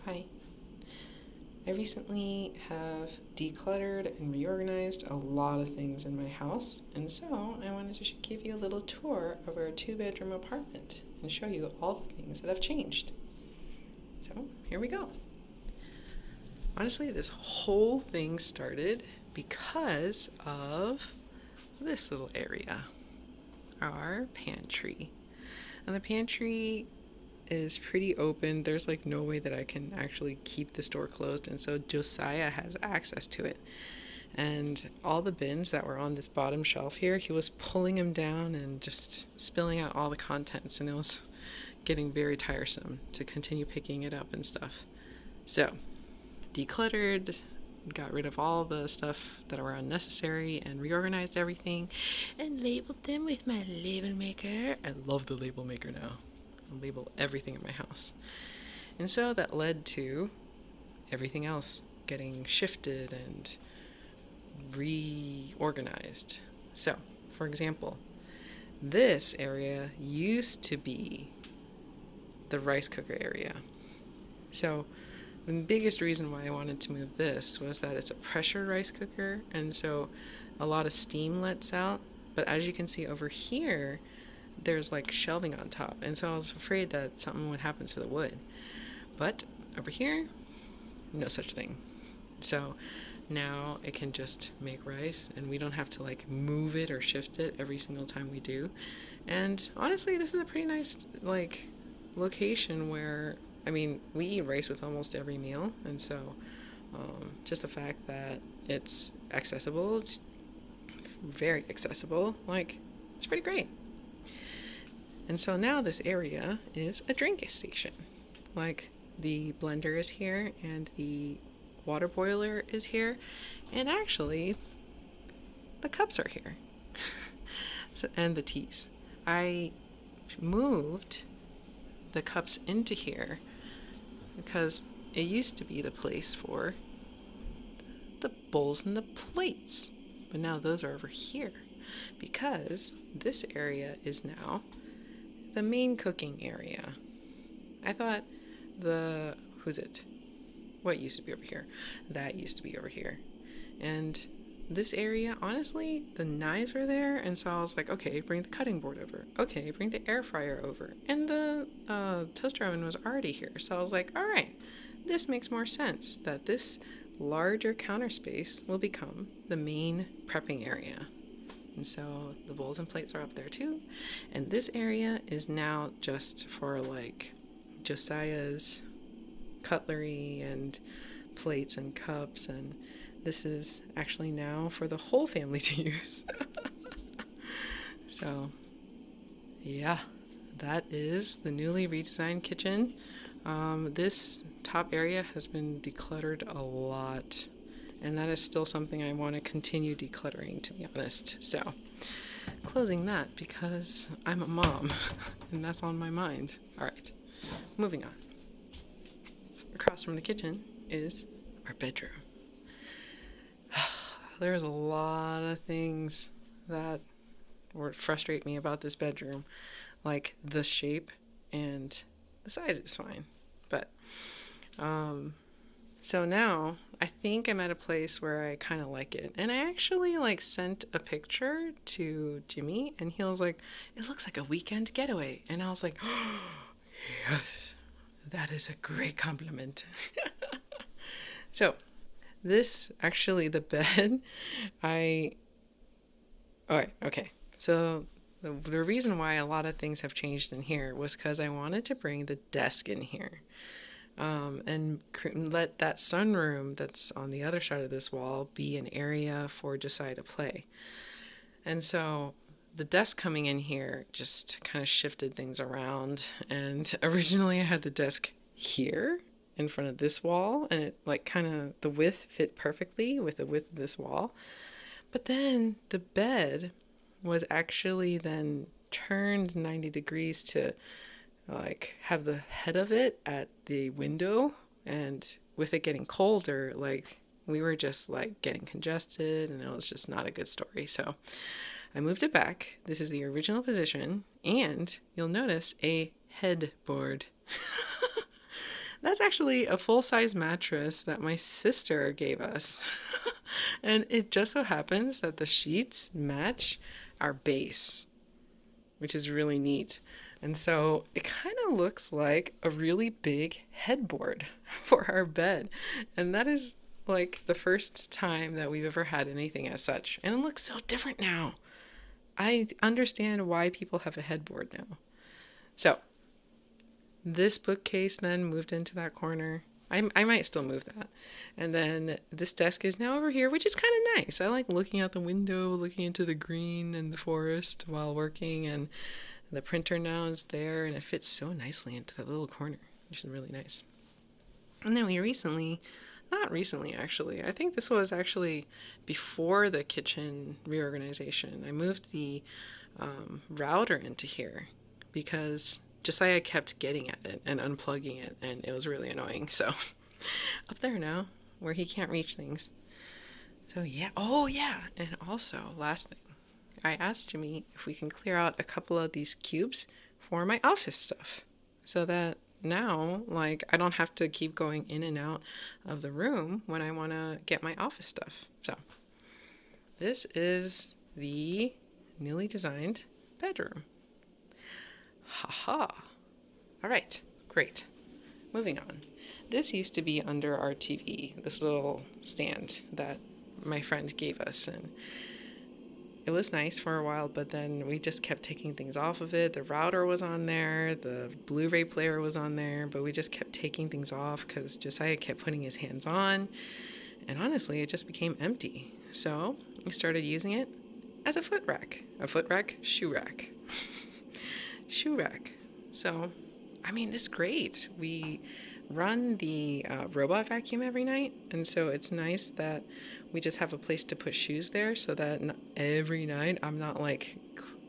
Hi. I recently have decluttered and reorganized a lot of things in my house, and so I wanted to give you a little tour of our two-bedroom apartment and show you all the things that have changed. So, here we go. Honestly, this whole thing started because of this little area, our pantry. And the pantry is pretty open. There's like no way that I can actually keep this door closed, and so Josiah has access to it. And all the bins that were on this bottom shelf here, he was pulling them down and just spilling out all the contents, and it was getting very tiresome to continue picking it up and stuff. So, decluttered, got rid of all the stuff that were unnecessary and reorganized everything and labeled them with my label maker. I love the label maker now. I label everything in my house. And so that led to everything else getting shifted and reorganized. So, for example, this area used to be the rice cooker area. So, the biggest reason why I wanted to move this was that it's a pressure rice cooker, and so a lot of steam lets out. But as you can see over here, there's like shelving on top, and so I was afraid that something would happen to the wood. But over here, no such thing. So now it can just make rice, and we don't have to like move it or shift it every single time we do. And honestly, this is a pretty nice like location where we eat rice with almost every meal, and so just the fact that it's accessible, it's very accessible, like it's pretty great. And so now this area is a drink station. Like the blender is here and the water boiler is here, and actually the cups are here. And the teas. I moved the cups into here because it used to be the place for the bowls and the plates, but now those are over here because this area is now the main cooking area. I thought what used to be over here? That used to be over here. And this area, honestly, the knives were there, and so I was like, okay, bring the cutting board over. Okay, bring the air fryer over. And the toaster oven was already here. So I was like, all right, this makes more sense that this larger counter space will become the main prepping area. And so the bowls and plates are up there too. And this area is now just for like Josiah's cutlery and plates and cups, and this is actually now for the whole family to use. So, yeah, that is the newly redesigned kitchen. This top area has been decluttered a lot, and that is still something I want to continue decluttering, to be honest. So, closing that because I'm a mom, and that's on my mind. All right, moving on. Across from the kitchen is our bedroom. There's a lot of things that would frustrate me about this bedroom, like the shape, and the size is fine. But so now I think I'm at a place where I kind of like it, and I actually like sent a picture to Jimmy, and he was like, "It looks like a weekend getaway," and I was like, "Oh, yes, that is a great compliment." So this actually the bed, okay. So the reason why a lot of things have changed in here was because I wanted to bring the desk in here, and let that sunroom that's on the other side of this wall be an area for Josiah to play. And so the desk coming in here just kind of shifted things around. And originally I had the desk here in front of this wall, and it like kind of the width fit perfectly with the width of this wall. But then the bed was actually then turned 90 degrees to like have the head of it at the window, and with it getting colder, like we were just like getting congested, and it was just not a good story. So I moved it back. This is the original position, and you'll notice a headboard. That's actually a full-size mattress that my sister gave us. And it just so happens that the sheets match our base, which is really neat. And so it kind of looks like a really big headboard for our bed. And that is like the first time that we've ever had anything as such. And it looks so different now. I understand why people have a headboard now. So this bookcase then moved into that corner. I might still move that. And then this desk is now over here, which is kind of nice. I like looking out the window, looking into the green and the forest while working. And the printer now is there, and it fits so nicely into that little corner, which is really nice. And then not recently actually, I think this was actually before the kitchen reorganization. I moved the router into here because Josiah kept getting at it and unplugging it, and it was really annoying. So up there now, where he can't reach things. So yeah, oh yeah, and also last thing, I asked Jimmy if we can clear out a couple of these cubes for my office stuff, so that now, like, I don't have to keep going in and out of the room when I want to get my office stuff. So this is the newly designed bedroom. Haha. All right, great. Moving on. This used to be under our TV, this little stand that my friend gave us, and it was nice for a while, but then we just kept taking things off of it. The router was on there, the Blu-ray player was on there, but we just kept taking things off because Josiah kept putting his hands on, and honestly, it just became empty. So we started using it as a foot rack, shoe rack. Shoe rack. So, I mean, it's great. We run the robot vacuum every night, and so it's nice that we just have a place to put shoes there, so that every night I'm not like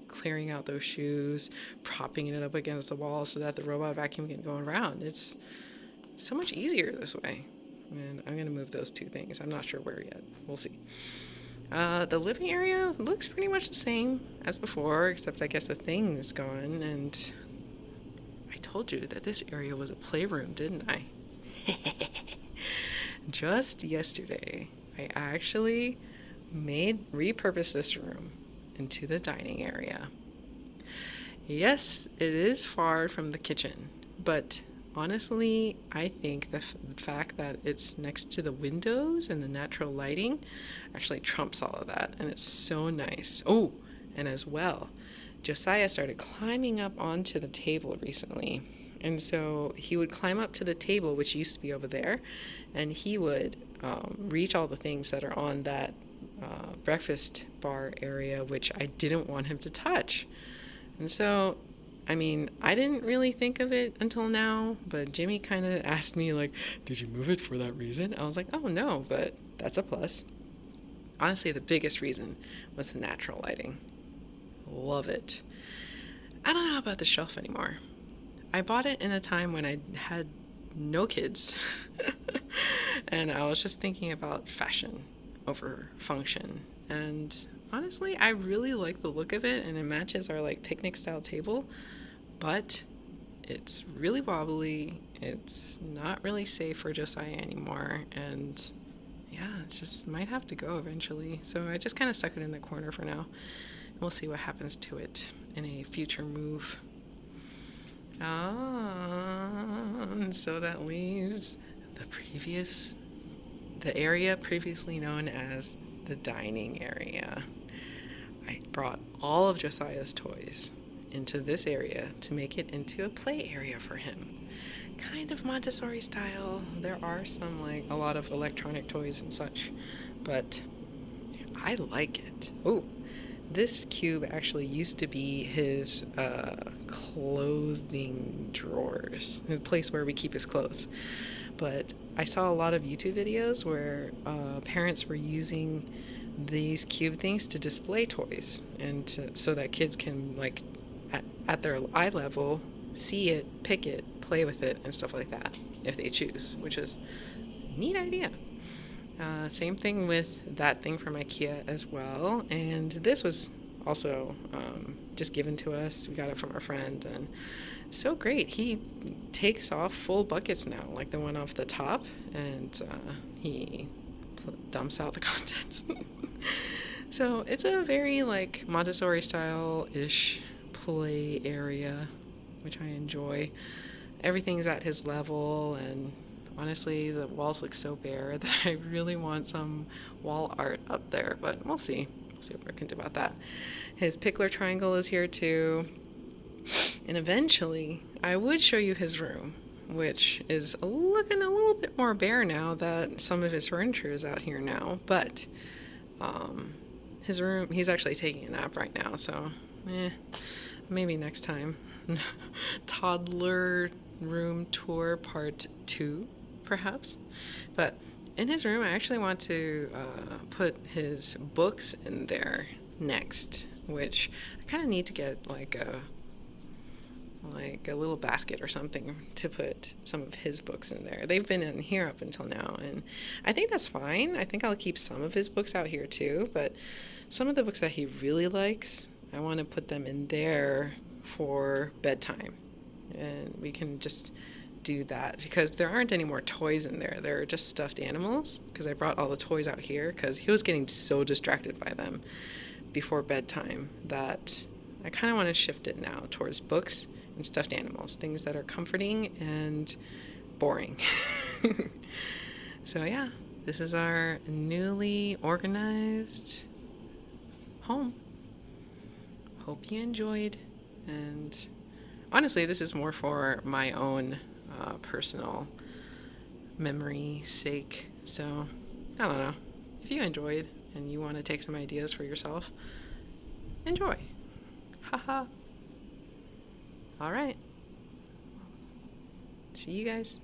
clearing out those shoes, propping it up against the wall so that the robot vacuum can go around. It's so much easier this way. And I'm going to move those two things. I'm not sure where yet. We'll see. The living area looks pretty much the same as before, except I guess the thing is gone. And I told you that this area was a playroom, didn't I? Just yesterday, I actually repurposed this room into the dining area. Yes, it is far from the kitchen, but honestly, I think the fact that it's next to the windows and the natural lighting actually trumps all of that, and it's so nice. Oh, and as well, Josiah started climbing up onto the table recently, and so he would climb up to the table, which used to be over there, and he would reach all the things that are on that breakfast bar area, which I didn't want him to touch. And so, I mean, I didn't really think of it until now, but Jimmy kind of asked me, like, did you move it for that reason? I was like, oh no, but that's a plus. Honestly, the biggest reason was the natural lighting. Love it. I don't know about the shelf anymore. I bought it in a time when I had no kids. And I was just thinking about fashion over function. And honestly, I really like the look of it, and it matches our like picnic style table, but it's really wobbly. It's not really safe for Josiah anymore, and yeah, it just might have to go eventually. So I just kind of stuck it in the corner for now. We'll see what happens to it in a future move. And so that leaves the area previously known as the dining area. I brought all of Josiah's toys into this area to make it into a play area for him. Kind of Montessori style. There are a lot of electronic toys and such, but I like it. Oh, this cube actually used to be his clothing drawers, the place where we keep his clothes. But I saw a lot of YouTube videos where parents were using these cube things to display toys, and so that kids can, like, at their eye level, see it, pick it, play with it, and stuff like that, if they choose, which is a neat idea. Same thing with that thing from IKEA as well, and this was also just given to us. We got it from our friend, and so great. He takes off full buckets now, like the one off the top, and he dumps out the contents. So it's a very like Montessori style-ish play area, which I enjoy. Everything's at his level, and honestly, the walls look so bare that I really want some wall art up there, but we'll see. We'll see what we can do about that. His pickler triangle is here too. And eventually, I would show you his room, which is looking a little bit more bare now that some of his furniture is out here now. But his room, he's actually taking a nap right now, so maybe next time. Toddler room tour part 2, perhaps. But in his room, I actually want to put his books in there next, which I kind of need to get like a little basket or something to put some of his books in there. They've been in here up until now, and I think that's fine. I think I'll keep some of his books out here too, but some of the books that he really likes, I want to put them in there for bedtime, and we can just do that because there aren't any more toys in there. They're just stuffed animals because I brought all the toys out here because he was getting so distracted by them before bedtime that I kind of want to shift it now towards books and stuffed animals, things that are comforting and boring. So yeah, this is our newly organized home. Hope you enjoyed, and honestly, this is more for my own personal memory sake. So I don't know, if you enjoyed and you want to take some ideas for yourself, enjoy. Haha. All right. See you guys.